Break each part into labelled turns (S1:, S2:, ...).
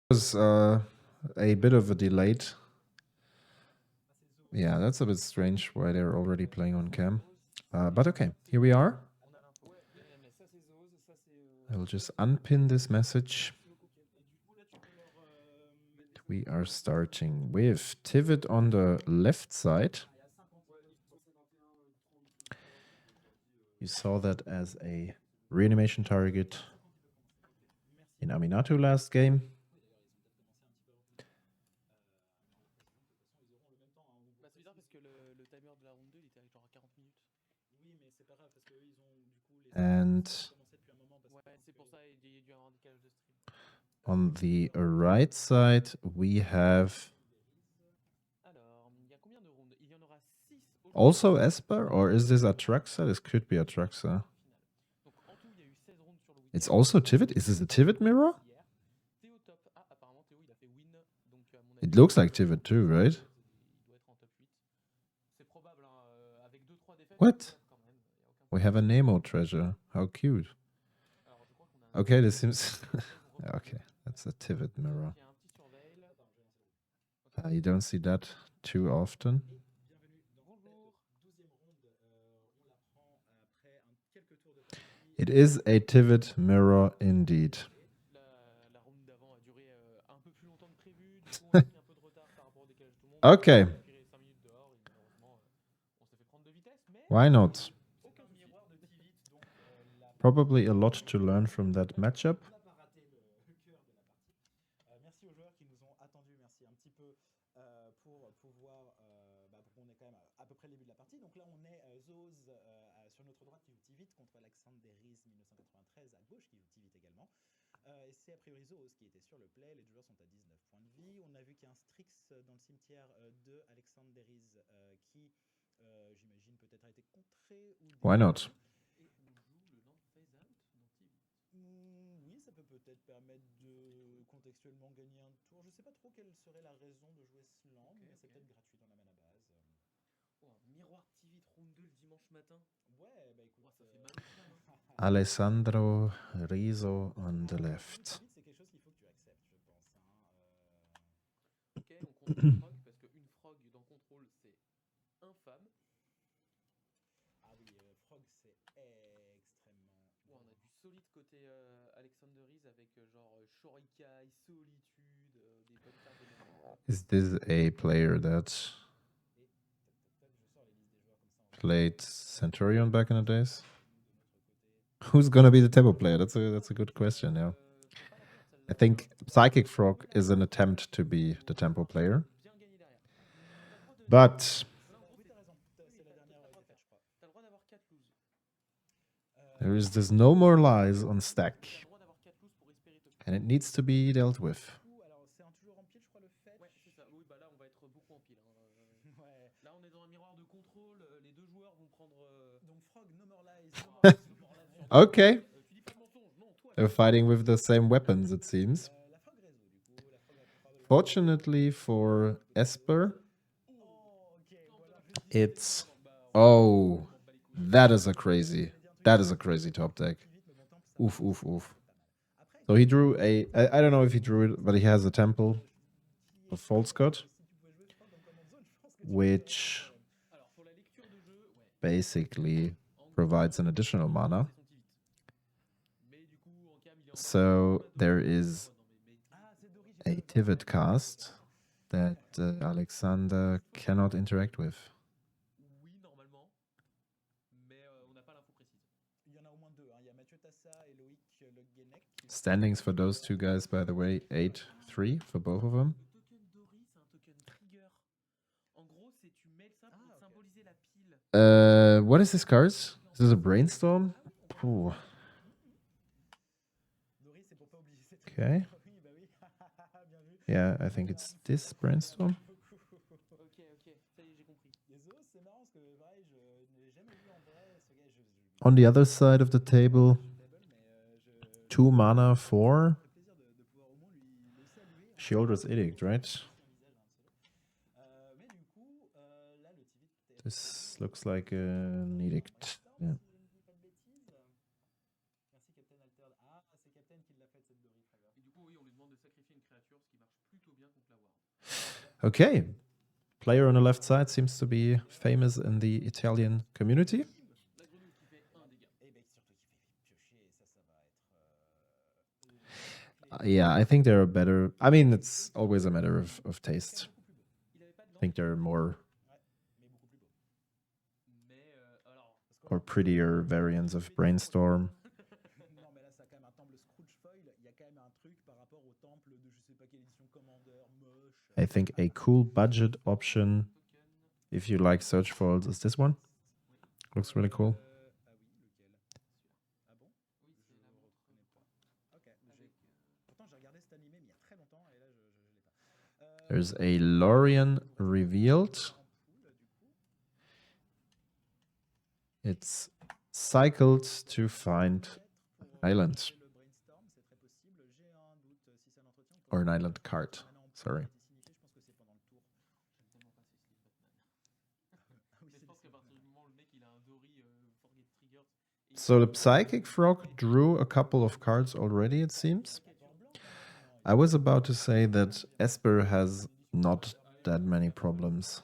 S1: Was a bit of a delayed. Yeah, that's a bit strange why they're already playing on cam. But okay, here we are. I will just unpin this message. We are starting with Tivit on the left side. You saw that as a reanimation target in Aminatou last game. And on the right side, we have also Esper, or is this Atraxa? This could be Atraxa. It's also Tivit? Is this a Tivit mirror? It looks like Tivit too, right? What? We have a Nemo treasure. How cute. Okay, this seems... okay, that's a Tivit mirror. You don't see that too often. It is a Tivit mirror indeed. Okay. Why not? Probably a lot to learn from that matchup. Why not? Alessandro Rizzo on the left. Is this a player that played Centurion back in the days? Who's gonna be the tempo player? That's a good question, yeah. I think Psychic Frog is an attempt to be the tempo player. But there is this no more lies on stack. And it needs to be dealt with. Okay. They're fighting with the same weapons, it seems. Fortunately for Esper, it's... Oh, that is a crazy top deck. Oof, oof, oof. So he drew a... I don't know if he drew it, but he has a Temple of False God, which basically provides an additional mana. So there is a Tivit cast that Alexander cannot interact with. Standings for those two guys, by the way, 8-3 for both of them. What is this card? Is this a Brainstorm? Ooh. Okay. Yeah, I think it's this Brainstorm. On the other side of the table, 2 mana for Sheoldred's Edict, right? This looks like an edict. Yeah. Okay. Player on the left side seems to be famous in the Italian community. Yeah, I think they're better. I mean, it's always a matter of taste. I think there are more or prettier variants of Brainstorm. I think a cool budget option, if you like search foils, is this one. Looks really cool. There's a Lorien revealed. It's cycled to find an island. Or an island card, sorry. So the Psychic Frog drew a couple of cards already, it seems. I was about to say that Esper has not that many problems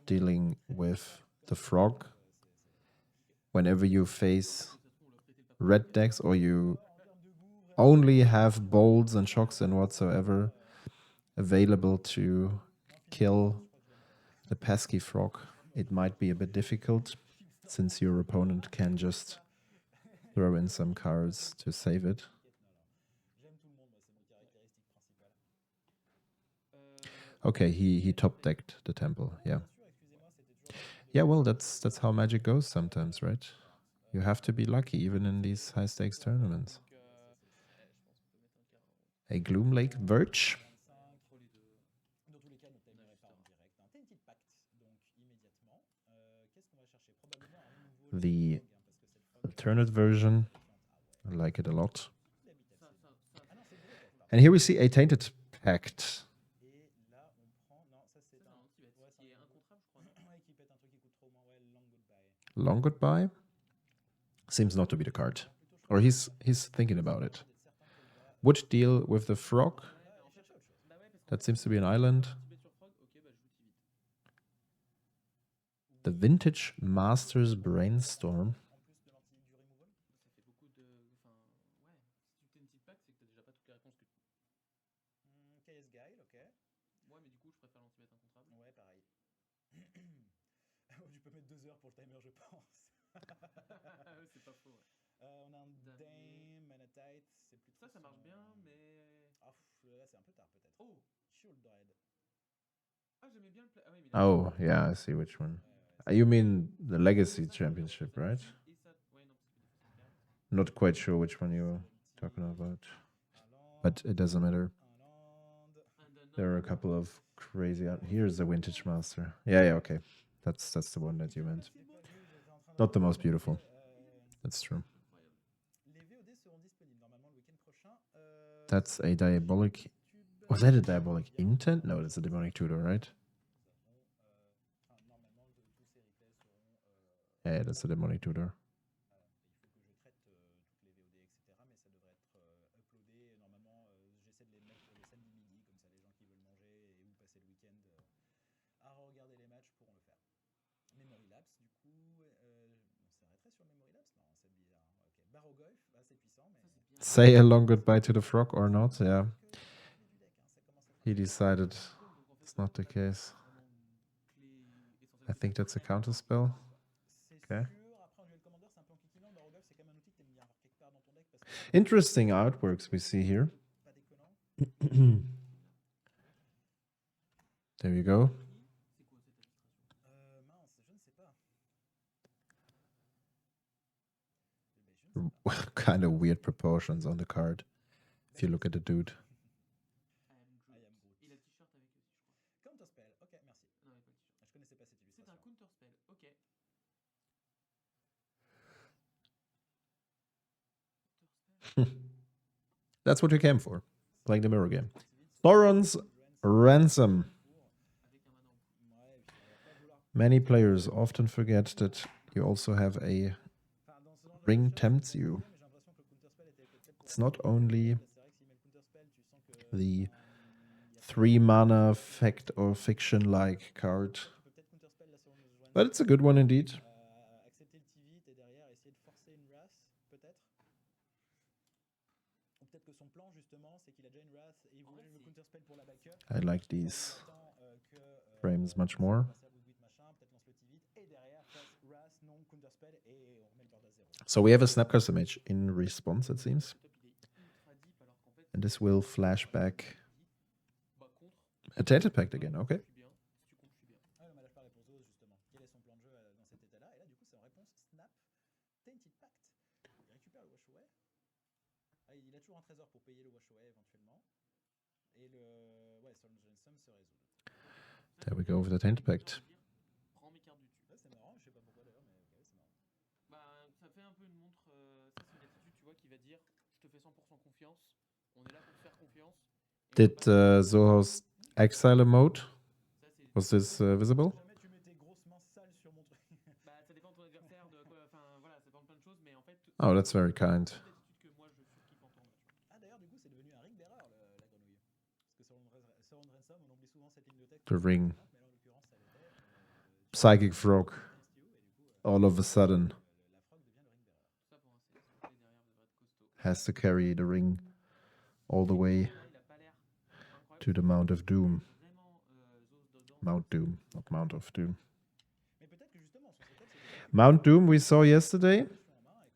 S1: dealing with the frog. Whenever you face red decks or you only have bolts and shocks and whatsoever available to kill the pesky frog, it might be a bit difficult since your opponent can just throw in some cards to save it. Okay, he top decked the temple, yeah. Yeah, well, that's how Magic goes sometimes, right? You have to be lucky even in these high stakes tournaments. A Gloom Lake Verge. The alternate version. I like it a lot. And here we see a Tainted Pact. Long Goodbye? Seems not to be the card. Or he's thinking about it. Would deal with the frog. That seems to be an island. The Vintage Masters Brainstorm. Oh, yeah, I see which one. You mean the Legacy Championship, right? Not quite sure which one you're talking about. But it doesn't matter. There are a couple of crazy out. Here's the Vintage Master. Yeah, okay. That's the one that you meant. Not the most beautiful. That's true. That's a diabolic. Was that a diabolic intent? No, that's a demonic tutor, right? Yeah, that's a demonic tutor. Say a long goodbye to the frog or not? Yeah. He decided it's not the case. I think that's a counter spell. Okay. Interesting artworks we see here. There you go. Kind of weird proportions on the card if you look at the dude. That's what you came for, playing the mirror game. Thoron's Ransom. Many players often forget that you also have a Ring Tempts You. It's not only the 3 mana fact or fiction like card, but it's a good one indeed. I like these frames much more. So we have a snap custom image in response, it seems. And this will flash back a Tainted Pact again, okay. There we go with the Tainted Pact. Did Zohos exile a mode? Was this visible? Oh, that's very kind. The ring. Psychic Frog. All of a sudden has to carry the ring all the way to the Mount of Doom. Mount Doom, not Mount of Doom. Mount Doom we saw yesterday.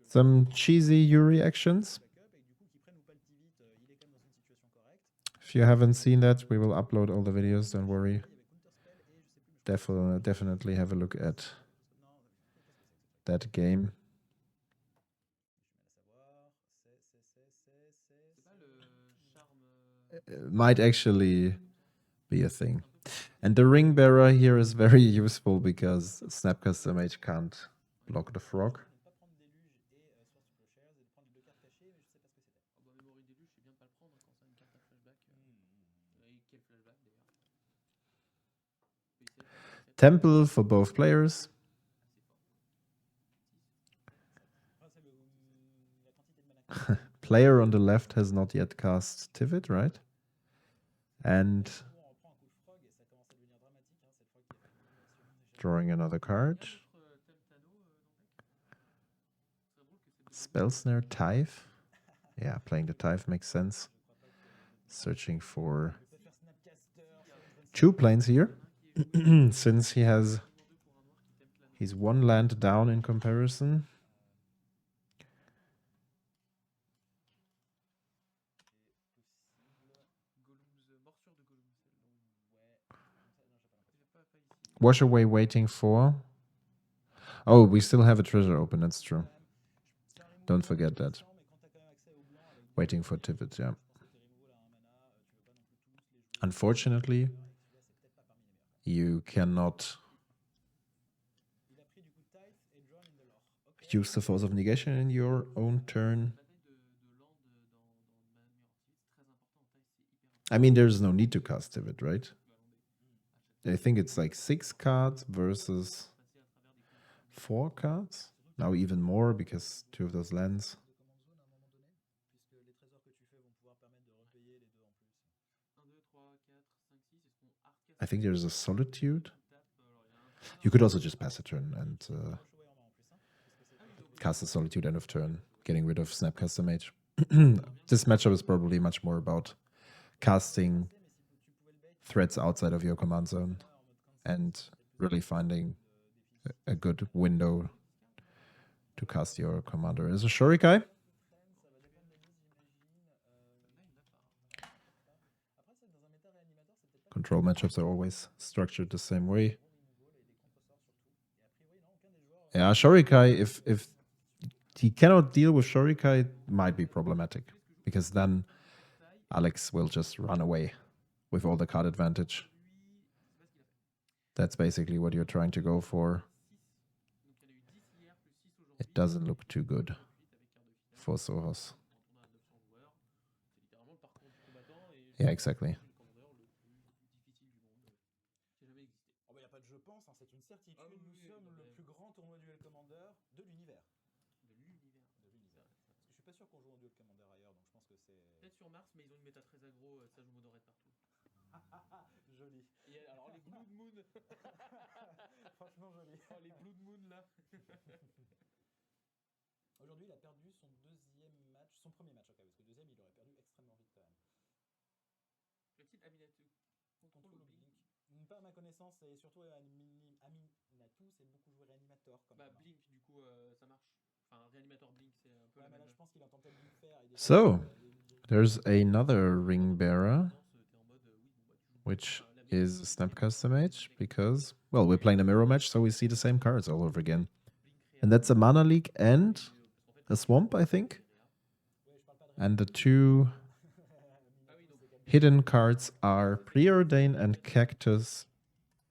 S1: Some cheesy Yuri actions. If you haven't seen that, we will upload all the videos, don't worry. Definitely have a look at that game. It might actually be a thing. And the ring bearer here is very useful because Snap Custom Mage can't block the frog. Temple for both players. Player on the left has not yet cast Tivit, right? And drawing another card. Spell Snare, Tithe. Yeah, playing the Tithe makes sense. Searching for 2 planes here. Since he's 1 land down in comparison. Wash away waiting for. Oh, we still have a treasure open, that's true. Don't forget that. Waiting for Tivit, yeah. Unfortunately, you cannot use the Force of Negation in your own turn. I mean, there's no need to cast Tivit, right? I think it's like 6 cards versus 4 cards. Now even more because 2 of those lands. I think there's a Solitude. You could also just pass a turn and cast a Solitude end of turn, getting rid of Snap Custom Mage. This matchup is probably much more about casting threats outside of your command zone and really finding a good window to cast your commander. Is a Shurikai. Control matchups are always structured the same way. Yeah, Shurikai, if he cannot deal with Shurikai, it might be problematic. Because then Alex will just run away with all the card advantage. That's basically what you're trying to go for. It doesn't look too good for Sohos. Yeah, exactly.
S2: Peut-être sur Mars, mais ils ont une méta très aggro, ça joue mono red partout.
S3: Joli.
S2: Et alors les Blood Moon.
S3: Franchement joli.
S2: Oh, les Blood Moon là.
S3: Aujourd'hui, il a perdu son deuxième match, son premier match, ok, parce que le deuxième, il aurait perdu extrêmement vite quand même.
S2: Le type Aminatou.
S3: Contrôle ou Blink. Pas à ma connaissance, et surtout Aminatou, c'est beaucoup joué réanimateur quand même.
S2: Bah, Blink, du coup, ça marche. Enfin, réanimateur Blink, c'est un peu
S3: Ouais,
S2: la
S3: mais
S2: même.
S3: là, je pense qu'il entend peut-être Blink faire.
S1: So, there's another ring bearer, which is Snap Custom Age, because, well, we're playing a mirror match, so we see the same cards all over again. And that's a Mana Leak and a Swamp, I think. And the two hidden cards are Preordain and Cactus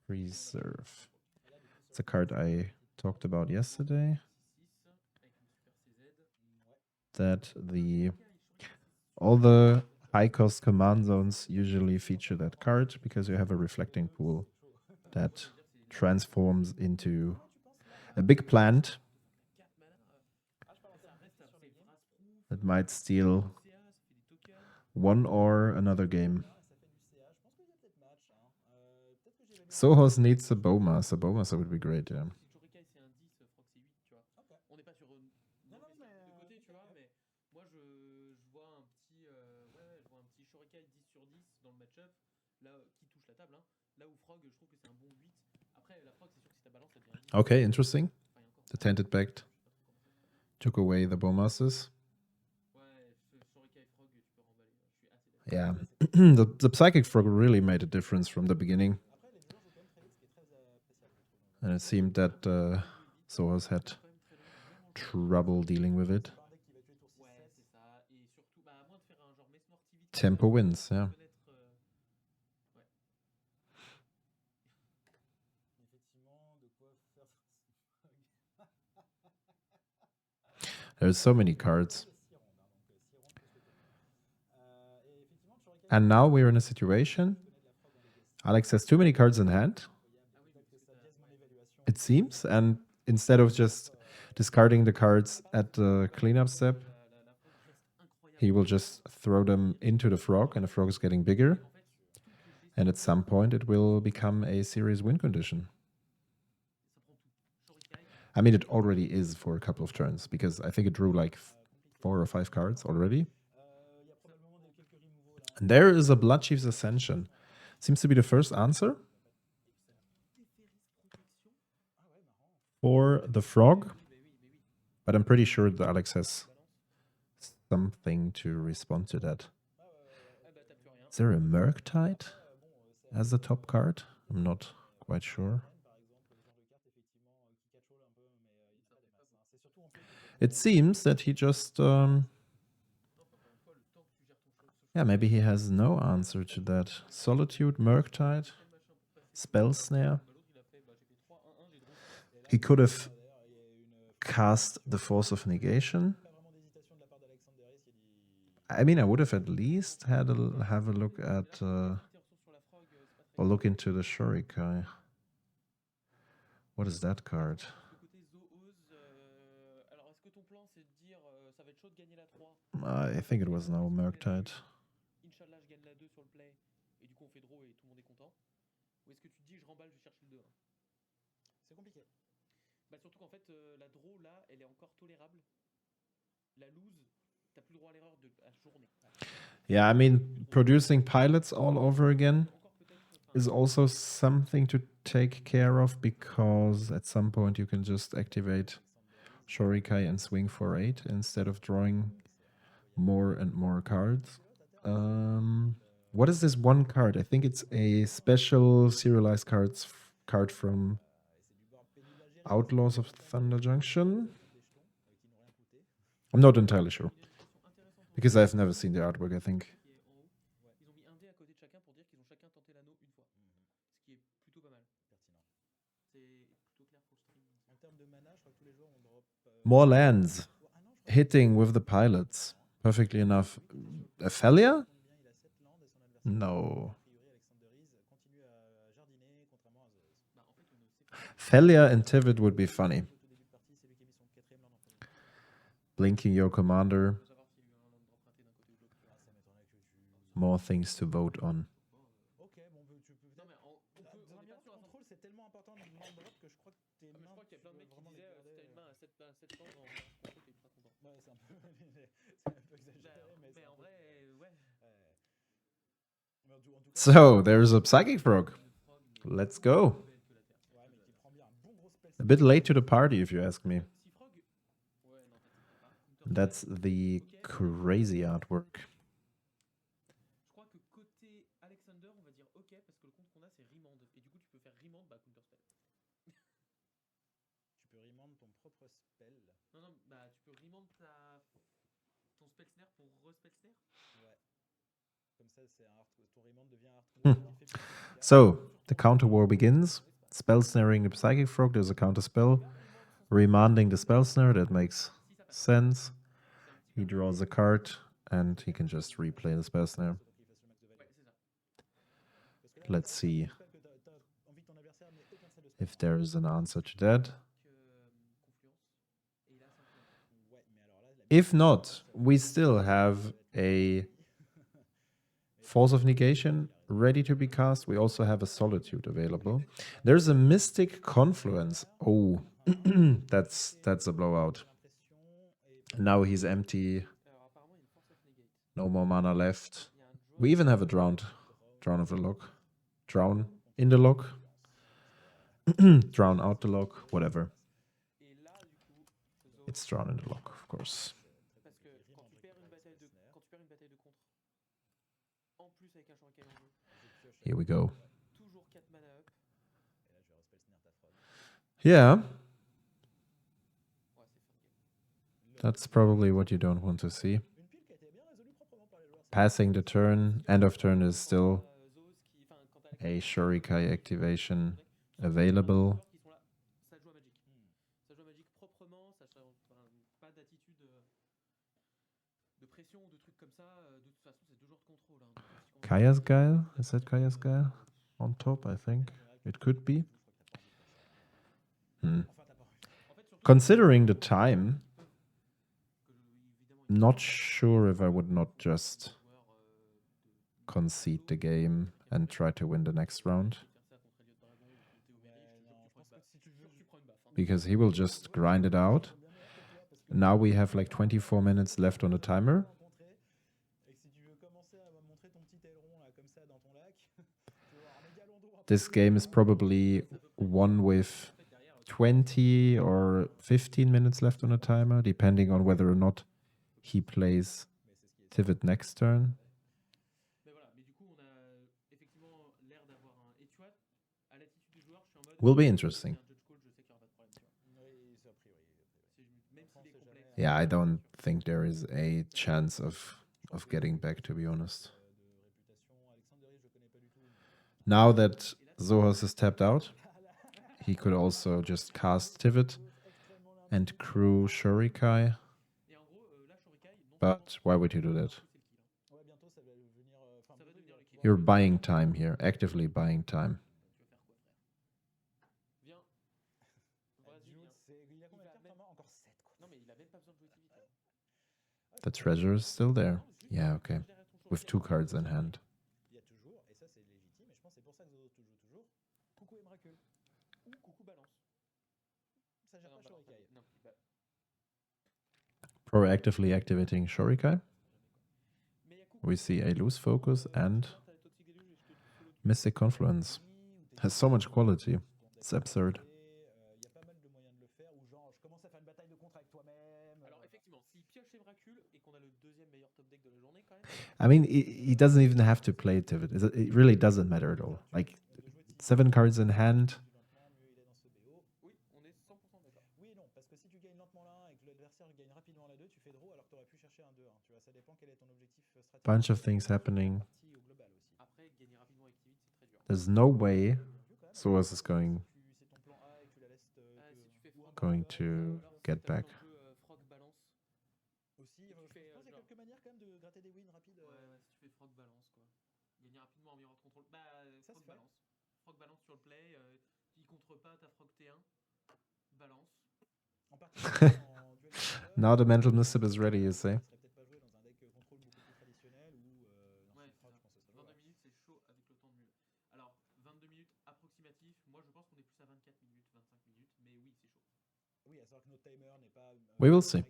S1: Reserve. It's a card I talked about yesterday. That all the high cost command zones usually feature that card because you have a reflecting pool that transforms into a big plant that might steal one or another game. Sohos needs a Bowmaster. Bowmaster would be great, yeah.
S2: Moi, je vois un petit, je vois un petit Shurikai 10 sur 10 dans le match-up, là, qui touche la table. Hein. Là où Frog, je trouve que c'est un bon 8. Après, la Frog, c'est sûr que si ta balance, ça devient 10.
S1: Okay, interesting. The Tainted Pact took away the Bowmasters.
S2: Ouais, Shurikai Frog, tu peux remballer. Je suis assez d'accord.
S1: Yeah, the Psychic Frog really made a difference from the beginning. And it seemed that Sohos had trouble dealing with it. Tempo wins, yeah. There's so many cards. And now we're in a situation. Alex has too many cards in hand, it seems, and instead of just discarding the cards at the cleanup step, he will just throw them into the frog, and the frog is getting bigger. And at some point, it will become a serious win condition. I mean, it already is for a couple of turns, because I think it drew like 4 or 5 cards already. And there is a Bloodchief's Ascension. Seems to be the first answer for the frog. But I'm pretty sure that Alex has something to respond to that. Is there a Murktide as the top card? I'm not quite sure. It seems that he just... yeah, maybe he has no answer to that. Solitude, Murktide, Spell Snare. He could have cast the Force of Negation. I mean, I would have at least had have a look at... or look into the Shurikai. What is that card? I think it was no Murktide.
S2: Inch'Allah, je gagne la 2 sur le play, et du coup on fait draw et tout le monde est content. Ou est-ce que tu te dis je remballe, je cherche le 2?
S3: C'est compliqué.
S2: Bah surtout qu'en fait, la draw là, elle est encore tolérable. La lose, t'as plus le droit à l'erreur de la journée.
S1: Yeah, I mean, producing pilots all over again is also something to take care of, because at some point you can just activate Shurikai and swing for 8 instead of drawing more and more cards. What is this one card? I think it's a special serialized card from Outlaws of Thunder Junction. I'm not entirely sure, because I've never seen the artwork, I think. More lands. Hitting with the pilots. Perfectly enough. Ophelia? No. Ophelia and Tivit would be funny. Blinking your commander. more things to vote on.
S3: Ok, bon, tu peux.
S2: Non, mais on peut.
S3: Dans
S2: On
S3: un
S2: est
S3: milieu
S2: pas
S3: de
S2: sûr à 100%.
S3: contrôle, c'est tellement important de main drop que je crois que tes
S2: Ah, mais je
S3: mains.
S2: crois qu'il y a plein de mecs qui disaient si t'as une main à 7 plans en contrôle, t'es ultra content.
S3: Ouais, c'est un peu, c'est un peu exagéré, mais c'est
S2: Mais
S3: un
S2: en
S3: peu
S2: vrai,
S3: ça.
S2: ouais.
S3: Mais en tout cas,
S1: So, there's a Psychic Frog. Let's go.
S3: ouais, mais qui prend bien un bon gros spell.
S1: A bit late to the party, if you ask me.
S2: Si Frog. Ouais, non, t'accepterais pas.
S1: That's the crazy artwork.
S2: Je crois que côté Alexander, on va dire ok, parce que le compte qu'on a, c'est Remand. Et du coup, tu peux faire Remand, bah counterspell.
S3: Tu peux remand ton propre spell.
S2: Non, non, bah tu peux Remand ton spell snare pour re-spell snare.
S3: Ouais. Comme ça, c'est un ton remand devient un
S1: Hmm.
S3: qui fait plus efficace.
S1: So, the counter war begins. Spell snaring the Psychic Frog, there's a counter spell. Remanding the spell snare, that makes sense. He draws a card and he can just replay the spell snare. Let's see if there is an answer to that. If not, we still have a Force of Negation ready to be cast. We also have a Solitude available. There's a Mystic Confluence. Oh, that's a blowout. Now he's empty. No more mana left. We even have a Drown of the Lock. Drown in the lock. Drown out the lock. Whatever. It's Drown in the lock, of course.
S2: Parce que quand tu perds une bataille de contre, en plus avec un shuriken en jeu.
S1: Here we go.
S2: Toujours 4 mana up.
S1: Yeah. That's probably what you don't want to see. Passing the turn, end of turn is still a Shurikai activation available.
S2: Ça joue à Magic. Ça joue à Magic proprement, ça pas d'attitude de pression ou de trucs comme ça. De toute façon, c'est 2 jours de contrôle.
S1: Kaya's Guile? Is that Kaya's Guile? On top, I think. It could be. Considering the time, not sure if I would not just concede the game and try to win the next round. Because he will just grind it out. Now we have like 24 minutes left on the timer. This game is probably won with 20 or 15 minutes left on the timer, depending on whether or not he plays Tivit next turn. Will be interesting. Yeah, I don't think there is a chance of getting back, to be honest. Now that Zohas is tapped out, he could also just cast Tivit and crew Shurikai. But why would you do that? You're buying time here, actively buying time. The treasure is still there. Yeah, okay. With 2 cards in hand. Proactively activating Shurikai. We see a loose focus and Mystic Confluence. Has so much quality. It's absurd. I mean, he doesn't even have to play Tivit. It really doesn't matter at all. Like, 7 cards in hand. Bunch of things happening. There's no way Soas is going to get back. Now the mental misstep is ready, you say? We will see.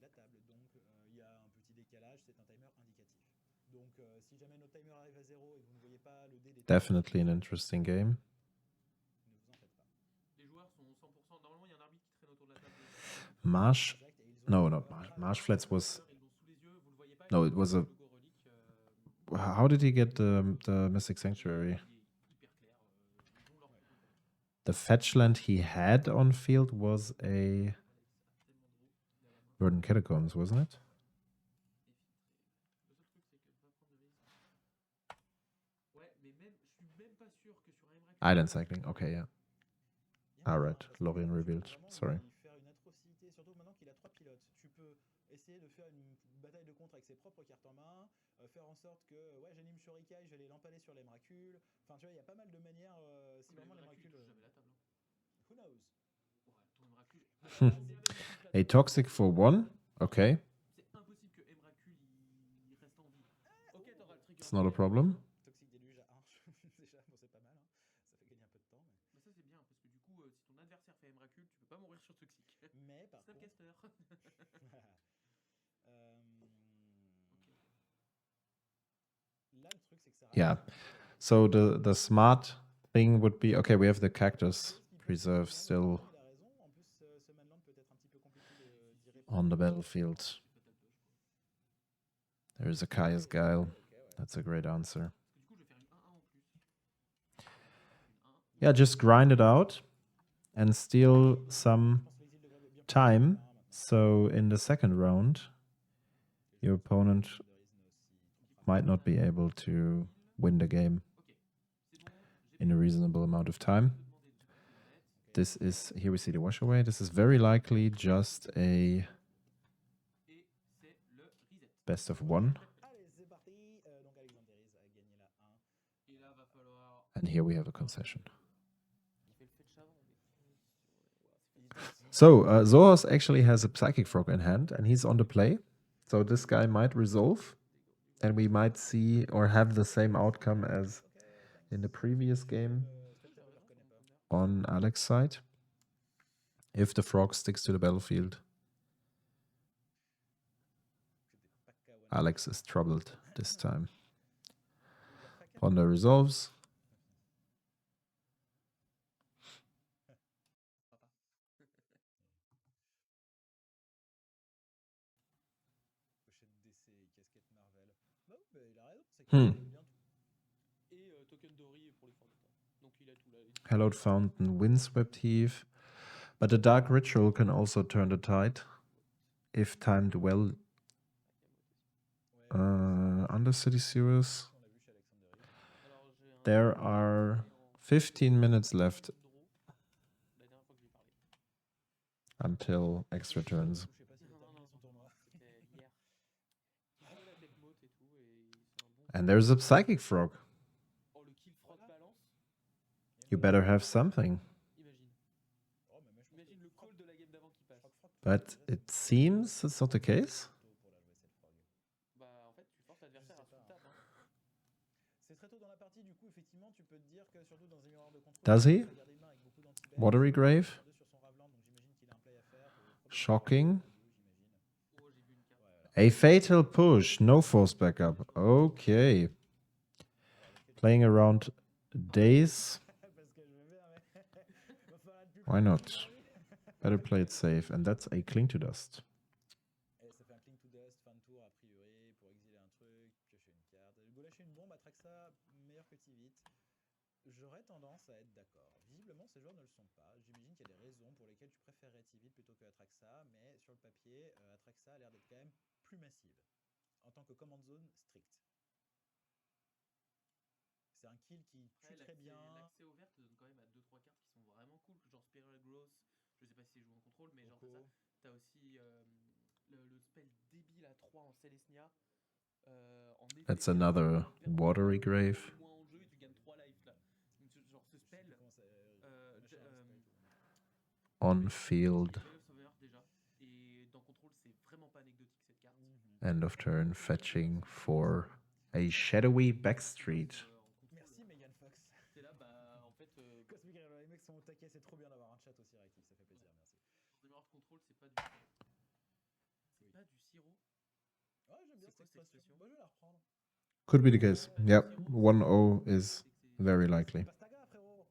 S3: direct avec celui de la table. Donc il y a un petit décalage, c'est un timer indicatif. Donc si jamais notre timer arrive à 0 et que vous ne voyez pas le dé des
S1: Definitely an interesting game.
S3: ne vous en faites pas.
S2: Les joueurs sont 100%. Normalement, il y a un arbitre qui traîne autour de la table.
S1: Marsh.
S3: Exact, et ils ont
S1: No, not Marsh. Marsh Flats was.
S2: Ils l'ont sous les yeux, vous le voyez pas.
S1: No, it was a.
S2: Le logo Relic,
S1: How did he get the Mystic Sanctuary?
S2: il est hyper clair. Ils ont leur truc.
S1: The fetch land he had on field was a Verdant Catacombs, wasn't it?
S2: Ouais, mais même, je suis même pas sûr que sur un Emrakul.
S1: Island cycling. Okay, yeah. All right. Lorien revealed. Sorry.
S3: Faire une atrocité, surtout maintenant qu'il a 3 pilotes. Tu peux essayer de faire une bataille de contre avec ses propres cartes en main, faire en sorte que ouais, j'anime Shurikai, je vais les l'empaler sur l'Emrakul. Enfin, tu vois, il y a pas mal de manières. Si vraiment l'Emrakul.
S2: Jamais la table.
S3: Who knows?
S2: Ouais, ton Emrakul.
S1: A toxic for 1. Okay.
S2: C'est impossible que Emrakul il reste en vie. Ok, t'auras le trigger.
S1: It's not a problem.
S3: Toxic déluge à 1. Déjà, bon, c'est pas mal. Hein. Ça fait gagner un peu de temps.
S2: Mais ça, c'est bien, parce que du coup, si ton adversaire fait Emrakul, tu peux pas mourir sur Toxic.
S3: Mais par contre.
S2: Snapcaster.
S3: Là, le truc, c'est que ça.
S1: Yeah. So the smart thing would be okay. We have the cactus preserve still
S3: Il a raison. En plus, ce manland peut être un petit peu compliqué d'y répondre.
S1: on the battlefield. There is a Kaya's Guile. That's a great answer. Yeah, just grind it out and steal some time. So in the second round, your opponent might not be able to win the game in a reasonable amount of time. This is, here we see the wash away. This is very likely just a best of 1. And here we have a concession. So, Zohos actually has a Psychic Frog in hand, and he's on the play. So this guy might resolve, and we might see or have the same outcome as in the previous game on Alex's side. If the frog sticks to the battlefield, Alex is troubled this time. Ponder resolves. Hallowed Fountain, Windswept Heath. But the Dark Ritual can also turn the tide if timed well. Undercity Sewers. There are 15 minutes left until extra turns. And there's a Psychic Frog. You better have something. But it seems it's not the case. Does he? Watery Grave? Shocking. A Fatal Push. No force backup. Okay. Playing around days. Why not? Better play it safe. And that's a Cling to Dust.
S3: Ça fait un cling to dust, fin de tour a priori, pour exiler un truc, piocher une carte. Golacher une bombe, Atraxa meilleur que Tivit. J'aurais tendance à être d'accord. Visiblement, ces joueurs ne le sont pas. J'imagine qu'il y a des raisons pour lesquelles tu préférerais Tivit plutôt que Atraxa, mais sur le papier, Atraxa a l'air d'être quand même plus massive. En tant que command zone strict. C'est un kill qui tue très bien.
S2: L'accès ouvert te donne quand même à 2-3 cartes qui sont vraiment cool, genre Spiral Growth. Je sais pas si c'est joué en contrôle, mais genre ça. T'as aussi le spell débile à 3 en Celestia.
S1: That's another Watery Grave.
S2: En jeu, tu gagnes 3 life là. Genre ce spell.
S1: On field.
S2: Et dans contrôle, c'est vraiment pas anecdotique cette carte.
S1: End of turn, fetching for a shadowy backstreet.
S3: Merci Megan Fox.
S2: C'est là, bah en fait.
S3: Cosmic Hero, les mecs sont au taquet, c'est trop bien d'avoir un chat aussi réactif, ça fait plaisir, merci.
S2: Dans des mémoires de contrôle, c'est pas du tout.
S3: Ouais, j'aime bien
S2: C'est
S3: cette
S2: quoi cette
S3: expression.
S2: expression?
S3: Bah, je vais la reprendre.
S1: Could be the case. Yep, 1-0 is very likely.
S3: Pastaga, frérot.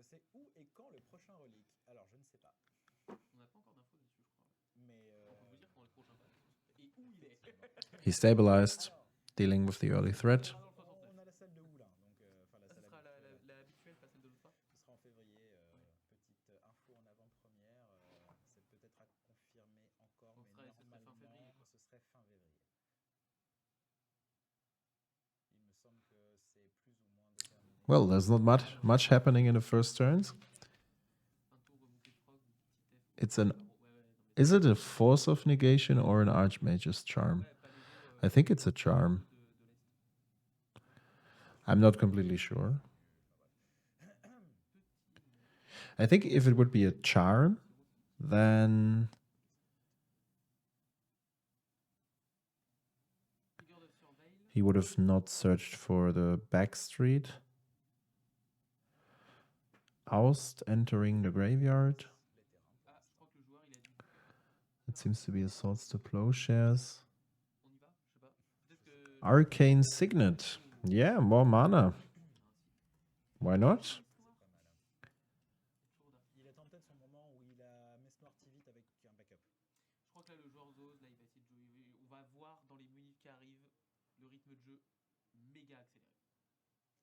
S3: C'est où et quand le prochain relique? Alors, je ne sais pas.
S2: On n'a pas encore d'infos dessus, je crois.
S3: Mais.
S2: On peut vous dire quand le prochain passe. Et où il est.
S1: He stabilized,
S3: Alors,
S1: dealing with the early threat.
S2: Dans le 69.
S3: on a la salle de Oulin, donc enfin la
S2: Ah, ce
S3: salle
S2: sera
S3: habituelle.
S2: la habituelle, pas celle de l'autre fois.
S3: Ce sera en février. Petite info en avant-première. C'est peut-être à confirmer encore,
S2: Ce
S3: mais
S2: serait fin février,
S3: normalement,
S2: quoi.
S3: ce serait fin février. Il me semble que c'est plus ou moins déterminé.
S1: Well, there's not much happening in the first turns.
S2: Un tour remonté de frog, petit F.
S1: It's an.
S2: Ouais, non, mais
S1: Is it a force of negation or an archmage's charm?
S2: ouais, pas les eaux,
S1: I think it's a charm.
S2: de l'Est.
S1: I'm not completely sure. I think if it would be a charm, then
S2: Figure de surveil.
S1: he would have not searched for the back street. Oust entering the graveyard.
S2: Ah, je crois que le joueur il a dit.
S1: It seems to be a Swords to Plowshares.
S2: On y va? Je sais pas. Peut-être que.
S1: Arcane Signet. Yeah, more mana. Why not?
S3: C'est pas mal. Il attend peut-être son moment où il a Mesmore Tivit avec un backup.
S2: Je crois que là, le joueur Zose, là, il va essayer de jouer. On va voir dans les minutes qui arrivent le rythme de jeu méga accéléré.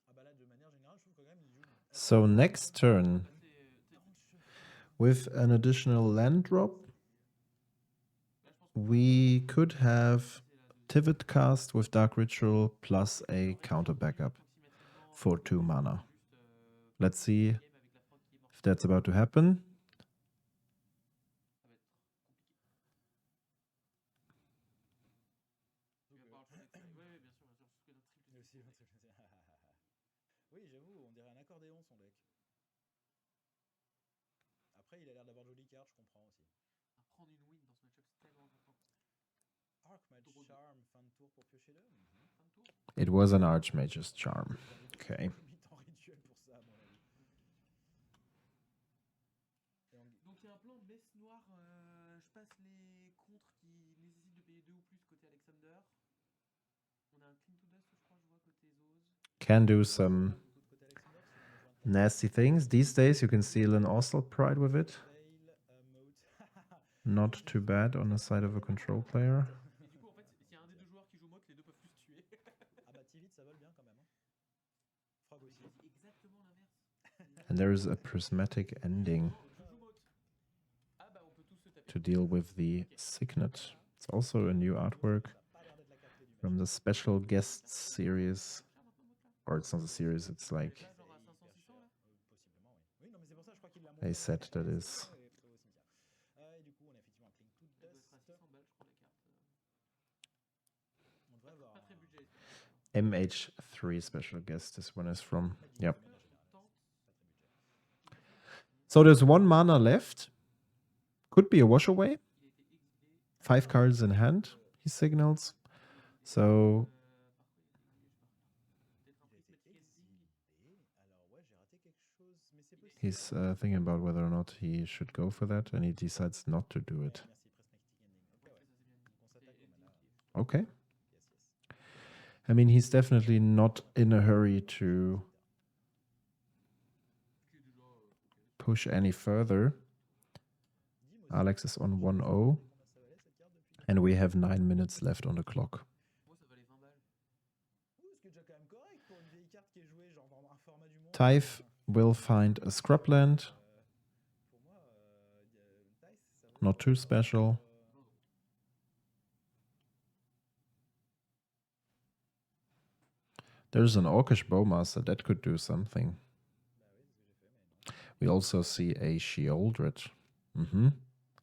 S3: Ah bah là, de manière générale, je trouve que quand même il joue.
S1: So next turn,
S2: Là,
S1: with an additional land drop,
S2: là, je pense que
S1: we could have Tivit cast with Dark Ritual plus a counter backup for 2 mana. Let's see if that's about to happen.
S3: Oui, j'avoue, on dirait un accordéon son deck. Après, il a l'air d'avoir de jolies cartes, je comprends aussi.
S2: Prendre une win dans ce match-up, c'est tellement important.
S3: Archmage Charm, fin de tour pour piocher le.
S2: Fin de tour.
S1: It was an Archmage's charm. Okay.
S3: En rituel pour ça, à mon avis.
S2: Donc il y a un plan messe noire. Je passe les contres qui nécessitent de payer 2 ou plus côté Alexander. On a un clean to dust, je crois, je vois côté Zose.
S1: Can do some nasty things. These days you can steal an Ostal Pride with it. Not too bad on the side of a control player.
S2: Et du coup, en fait, s'il y a un des deux joueurs qui joue mote, les deux peuvent plus tuer.
S3: Ah bah Tivit, ça vole bien quand même. Hein. Frog aussi.
S2: Exactement l'inverse.
S1: And there is a prismatic ending
S2: Je joue mote. Ah bah on peut tous se taper.
S1: to deal with the signet. It's also a new artwork from the special guests series. Or it's not a series, it's like a set that is
S3: Et du coup, on a effectivement un clean to dust. On devrait avoir
S2: Pas très budget.
S1: MH3 special guest. This one is from. Yep. So there's 1 mana left. Could be a wash away. 5 cards in hand, he signals. So he's thinking about whether or not he should go for that, and he decides not to do it. Okay. I mean, he's definitely not in a hurry to push any further. Alex is on 1-0. And we have 9 minutes left on the clock. Typh will find a scrubland. Not too special. There's an Orcish Bowmaster that could do something. We also see a Sheoldred.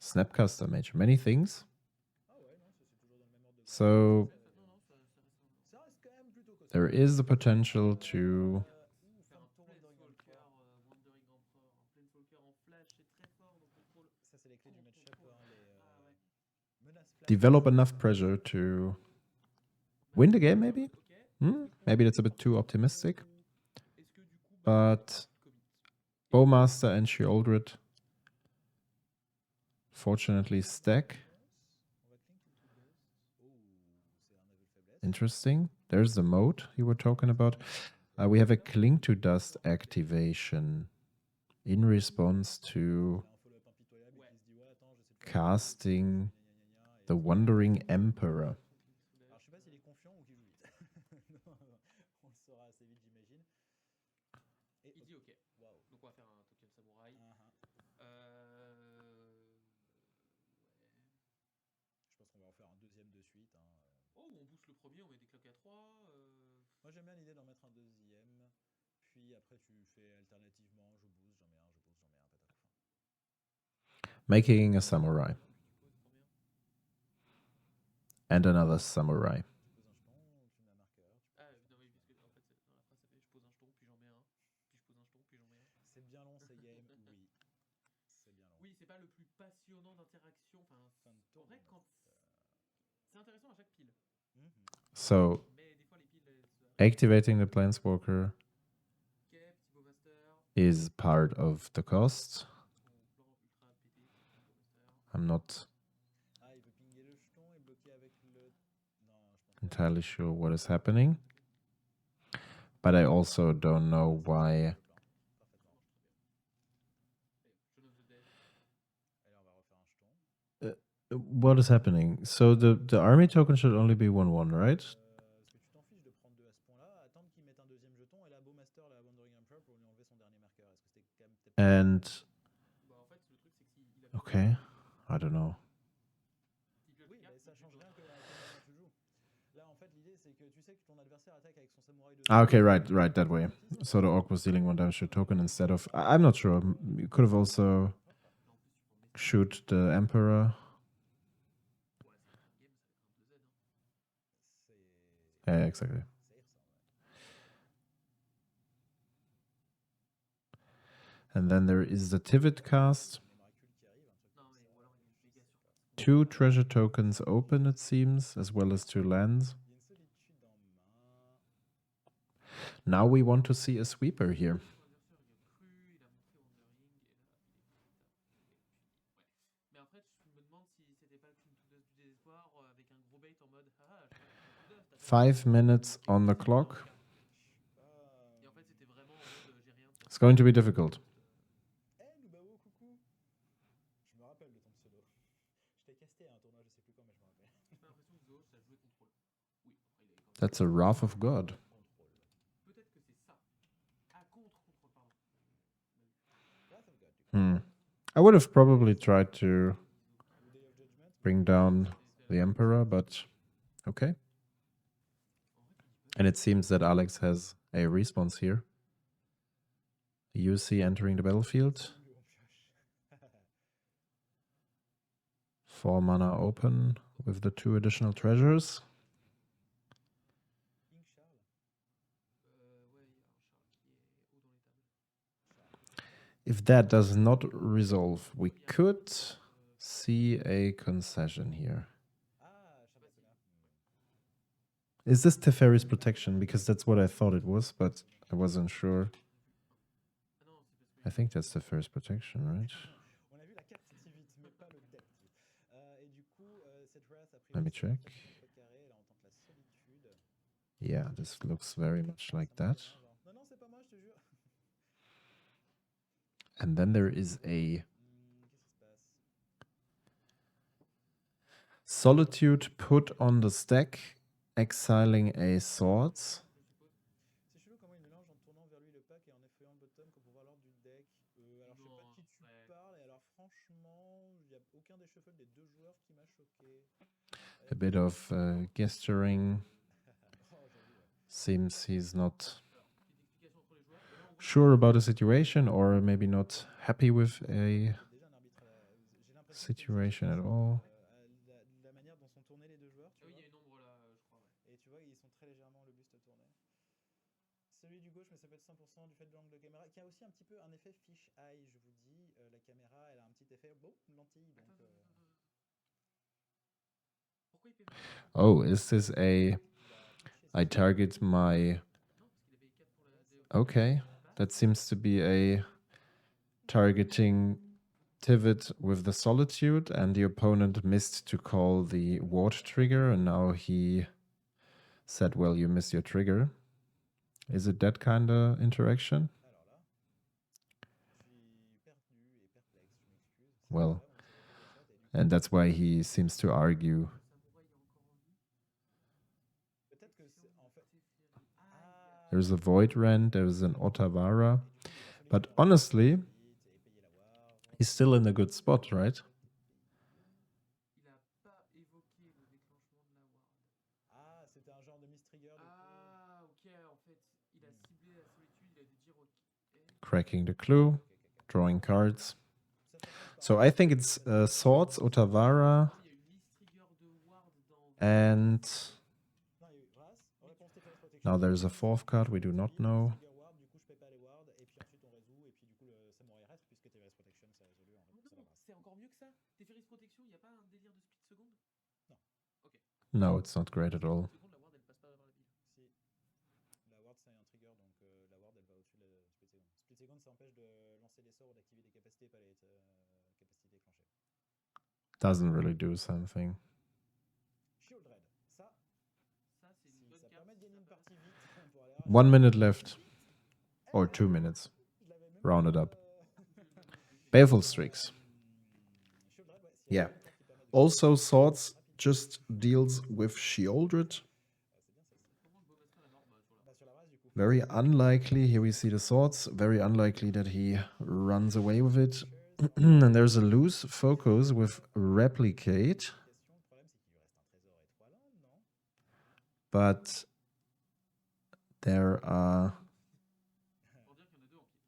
S1: Snapcaster Mage. Many things. So there is the potential to develop enough pressure to win the game, maybe? Maybe that's a bit too optimistic. But Bowmaster and Sheoldred Fortunately, stack.
S3: On va clink into dust. Oh, c'est un aveu de faiblesse.
S1: Interesting. There's the mode you were talking about. We have a cling to dust activation in response to
S3: Il a un follow-up impitoyable et qui se dit ouais attends je sais plus
S1: casting
S3: gna, gna, gna,
S1: the
S3: et
S1: Wandering Emperor.
S3: alors je sais pas s'il est confiant ou qu'il joue vite. Non, on le saura assez vite j'imagine. Et
S2: Il dit ok.
S3: waouh.
S2: Donc on va faire un token samouraï.
S3: Je pense qu'on va en faire un deuxième de suite. Hein.
S2: Oh, on booste le premier, on met des cloques à 3.
S3: Moi j'aime bien l'idée d'en mettre un deuxième. Puis après tu fais alternativement, je booste, j'en mets un, je booste, j'en mets un, tata coup fin.
S1: Making a samurai.
S2: Tu poses combien?
S1: And another samurai.
S3: Tu poses un jeton, tu mets un marqueur.
S2: Ah non oui, parce que en fait dans la phrase ça fait je pose un jeton, puis j'en mets un, puis je pose un jeton, puis j'en mets un.
S3: C'est bien long ces games, oui. C'est bien long.
S2: Oui, c'est pas le plus passionnant d'interaction. Enfin,
S3: Fin de tour,
S2: en vrai, quand c'est intéressant à chaque pile.
S1: So,
S2: Mais des fois les piles
S1: activating the Planeswalker
S2: Cap, Thibaut Master,
S1: is part of the cost.
S2: son plan ultra pété, Thibaut Master.
S1: I'm not
S3: Ah, il veut pinguer le jeton et bloquer avec le. Non, je pense pas.
S1: entirely sure what is happening. But I also don't know why.
S3: Parfaitement.
S2: Shaun of the Dead.
S3: Allez, on va refaire un jeton.
S1: What is happening? So the army token should only be 1/1, right?
S3: Est-ce que tu t'en fiches de prendre deux à ce point-là? Attendre qu'il mette un deuxième jeton et là, Beau Master, la Wandering Emperor pour lui enlever son dernier marqueur. Est-ce que c'était quand même peut-être.
S1: And
S2: Bah en fait, le truc c'est qu'il a.
S1: okay, I don't know.
S3: Oui, mais ça change rien que à quel moment tu joues. Là, en fait, l'idée c'est que tu sais que ton adversaire attaque avec son samouraï de.
S1: Ah, okay, right, that way. So the orc was dealing 1 damage to a token instead of. I'm not sure. You could have also shoot the emperor. Yeah, exactly. And then there is the Tivit cast. 2 treasure tokens open, it seems, as well as 2 lands. Now we want to see a sweeper here.
S2: Mais après, je me demande si c'était pas le Clean to Dust du désespoir avec un gros bait en mode haha, je fais un Clean to Dust.
S1: 5 minutes on the clock.
S2: Et en fait, c'était vraiment en mode j'ai rien.
S1: It's going to be difficult.
S3: Hey, Noubao, coucou! Je me rappelle de ton pseudo. Je t'ai casté à un tournoi, je sais plus quand, mais je me rappelle.
S2: J'ai l'impression que Zo, ça jouait contrôle. Oui, après, il avait quand même.
S1: That's a Wrath of God.
S2: Peut-être que c'est ça. Ah, contre-contrôle, pardon.
S3: Wrath of God.
S1: I would have probably tried to bring down the Emperor, but okay. And it seems that Alex has a response here. UC entering the battlefield. 4 mana open with the 2 additional treasures. If that does not resolve, we could see a concession here. Is this Teferi's protection? Because that's what I thought it was, but I wasn't sure. I think that's Teferi's protection, right?
S3: On a vu la carte Tivit, mais pas le deck. Et du coup, cette Wrath a
S1: Let me check.
S3: carré, là on tente la solitude.
S1: Yeah, this looks very much like that.
S3: Non, non, c'est pas moi, je te jure.
S1: And then there is a Solitude put on the stack, exiling a Swords.
S3: C'est chelou comment il mélange en tournant vers lui le pack et en effeuillant le bottom pour pouvoir l'ordre du deck. Alors je sais pas de qui tu parles, et alors franchement, il n'y a aucun des shuffles des deux joueurs qui m'a choqué.
S1: A bit of gesturing. Seems he's not sure about the situation, or maybe not happy with a situation at all.
S3: La manière dont sont tournés les deux joueurs, tu vois.
S2: Il y a une ombre là, je crois. Ouais.
S3: Et tu vois, ils sont très légèrement le buste tourné. Celui du gauche, mais ça peut être 100% du fait de l'angle de caméra, qui a aussi un petit peu un effet fish eye, je vous dis. La caméra, elle a un petit effet lentille. Donc,
S2: Pourquoi il fait
S1: Oh, is this a... I target my... Okay, that seems to be a targeting Tivit with the Solitude, and the opponent missed to call the Ward trigger, and now he said, well, you missed your trigger. Is it that kind of interaction?
S3: Alors là, je suis perdu et perplexe, je m'excuse. C'est
S1: Well,
S3: vrai, on le savait pas dans le chat, et du coup,
S1: and that's why he seems to argue.
S3: peut-être que c'est en fait. Ah,
S1: There's a Void Rend, there's an Otavara,
S3: et
S1: but
S3: puis il a
S1: honestly,
S3: et payer la ward.
S1: he's still in a good spot, right?
S2: Il a pas évoqué le déclenchement de la ward.
S3: Ah, c'était un genre de mistrigger.
S2: Ah, ok, en fait, il a ciblé la solitude, il a dû dire ok.
S1: Cracking the clue, drawing cards. So I think it's Swords, Otavara,
S2: Il y a une liste trigger de ward dans.
S1: and
S3: Non, il y a eu Ras, réponse Teferi's Protection.
S1: now there's a fourth card we do not know.
S3: Trigger ward, du coup je paye pas les wards, et puis ensuite on résout, et puis du coup le Samurai reste, puisque Teferi's Protection c'est résolu en fait.
S2: Non, c'est encore mieux que ça. Teferi's Protection, il n'y a pas un délire de split seconde?
S3: Non.
S2: Ok.
S1: No, it's not great at all.
S2: Seconde, la ward elle passe pas par la pile.
S3: Si. La ward c'est un trigger, donc la ward elle va au-dessus de la split second. Split second ça empêche de lancer les sorts ou d'activer des capacités, pas les capacités déclenchées.
S1: Doesn't really do something.
S3: Shieldred, ça,
S2: Ça, c'est une
S3: si
S2: bonne
S3: ça
S2: carte.
S3: permet de gagner une partie vite pour aller
S1: 1 minute left. Or 2 minutes.
S3: Je l'avais même
S1: Rounded
S3: pas,
S1: up. Baleful Strix.
S3: Shieldred, ouais, s'il y a
S1: Yeah.
S3: une carte qui permet de
S1: Also, Swords just deals with Shieldred.
S3: c'est bien celle-ci.
S2: Comment je beau mettre la norme sur la.
S3: Bah, sur la race, du coup.
S1: Very unlikely. Here we see the Swords. Very unlikely that he runs away with it. And there's a loose focus with Replicate.
S3: Question, le problème c'est qu'il lui reste un trésor et 3 landes, non?
S1: But there are
S2: Pour dire qu'il y en a deux en pied.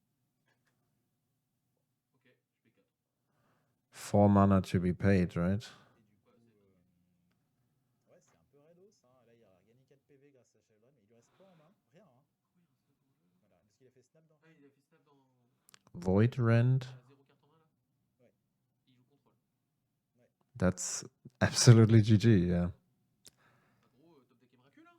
S2: Ok, je fais 4.
S1: 4 mana to be paid, right?
S3: Et du coup, ouais, c'est un peu redos, hein. Là, il a gagné 4 PV grâce à Shieldred, mais il lui reste quoi en main? Rien, hein. Voilà, parce qu'il a fait snap dans.
S2: Ah, il a fait snap dans.
S1: Void Rend.
S2: Il a 0 carte en main là?
S3: Ouais.
S2: Il joue contrôle.
S1: That's absolutely GG, yeah.
S2: En gros, top deck Emrakul là?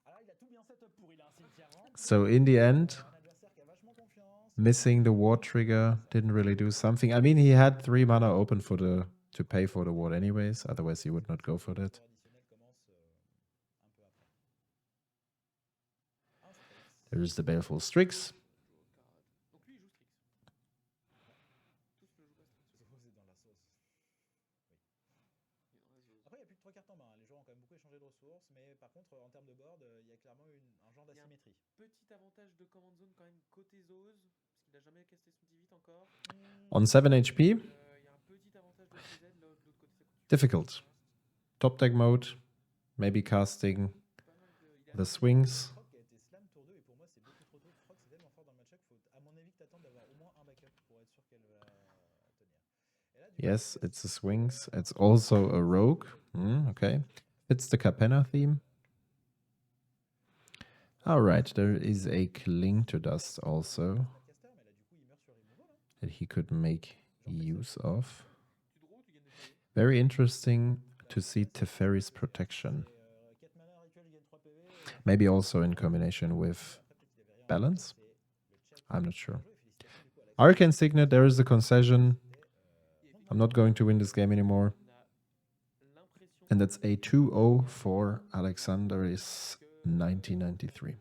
S3: Alors, il a tout bien setup pour, il a un cimetière rempli.
S1: So in the end,
S3: Un adversaire qui a vachement confiance.
S1: missing the ward trigger didn't really do something. I mean, he had 3 mana open for to pay for the ward anyways. Otherwise, he would not go for that.
S3: Le tour additionnel commence un peu après. Un Strix.
S1: There is the Baleful Strix.
S2: Donc lui, il joue Strix. Tous le jouent pas Strix.
S3: Vous êtes dans la sauce.
S2: Il est dans la zone.
S3: Après, il n'y a plus de 3 cartes en main, hein. Les joueurs ont quand même beaucoup échangé de ressources, mais par contre, en termes de board, il y a clairement un genre
S2: Il y a un
S3: d'asymétrie.
S2: Petit avantage de command zone quand même côté Zose, parce qu'il a jamais casté son Tivit encore.
S1: On 7 HP,
S2: Il y a un petit avantage de CZ de l'autre côté. Ça coûte
S1: difficult. Top deck mode, maybe casting
S2: pas mal de. Il a
S1: the swings.
S3: Frog qui a été slam tour 2, et pour moi, c'est beaucoup trop tôt. Frog, c'est tellement fort dans le match-up, faut, à mon avis, que t'attendes d'avoir au moins un backup pour être sûr qu'elle va tenir. Et là, du
S1: Yes,
S3: coup,
S1: it's a swings. It's also a rogue. Okay. It's the Capenna theme. All right, there is a Cling to Dust also
S3: pas de caster, mais là, du coup, il meurt sur removal, hein.
S1: that he could make use of.
S2: Tu draw, tu gagnes des PV.
S1: Very interesting to see Teferi's Protection.
S3: Et 4 mana rituel, il gagne 3 PV.
S1: Maybe also in combination with
S3: Après, peut-être qu'il avait rien.
S1: Balance.
S3: C'est le check.
S1: I'm not sure.
S3: Bien joué, félicitations, du coup, Alex.
S1: Arcane Signet, there is a concession.
S3: Et,
S1: I'm not going to win this game anymore.
S2: On a l'impression
S1: And that's a 2-0 for Alexander is 1993.